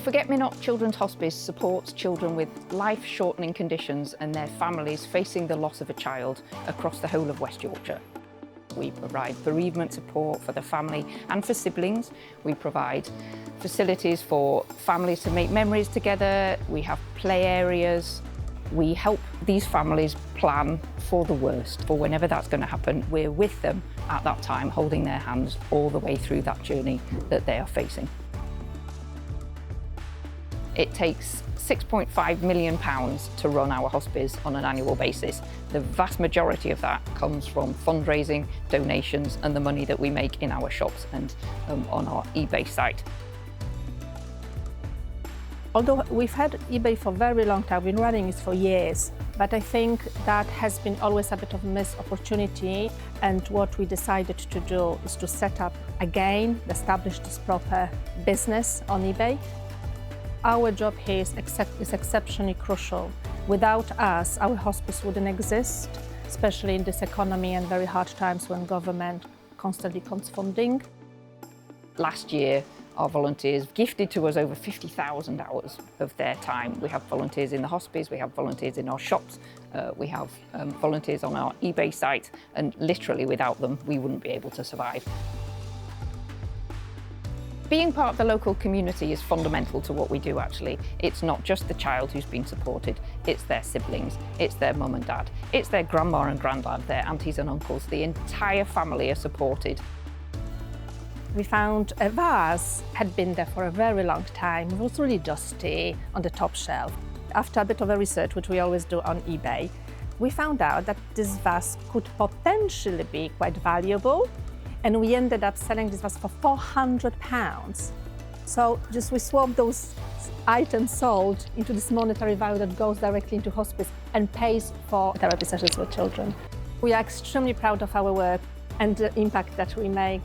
Forget-Me-Not Children's Hospice supports children with life-shortening conditions and their families facing the loss of a child across the whole of West Yorkshire. We provide bereavement support for the family and for siblings. We provide facilities for families to make memories together. We have play areas. We help these families plan for the worst, for whenever that's going to happen. We're with them at that time, holding their hands all the way through that journey that they are facing. It takes £6.5 million to run our hospice on an annual basis. The vast majority of that comes from fundraising, donations, and the money that we make in our shops and on our eBay site. Although we've had eBay for a very long time, we've been running it for years, but I think that has been always a bit of a missed opportunity, and what we decided to do is to set up again, establish this proper business on eBay. Our job here is exceptionally crucial. Without us, our hospice wouldn't exist, especially in this economy and very hard times when government constantly cuts funding. Last year, our volunteers gifted to us over 50,000 hours of their time. We have volunteers in the hospice, we have volunteers in our shops, we have volunteers on our eBay site, and literally without them, we wouldn't be able to survive. Being part of the local community is fundamental to what we do, actually. It's not just the child who's been supported, it's their siblings, it's their mum and dad, it's their grandma and granddad, their aunties and uncles. The entire family are supported. We found a vase had been there for a very long time. It was really dusty on the top shelf. After a bit of a research, which we always do on eBay, we found out that this vase could potentially be quite valuable, and we ended up selling this vase for £400. So just we swapped those items sold into this monetary value that goes directly into hospice and pays for therapy sessions with children. We are extremely proud of our work and the impact that we make.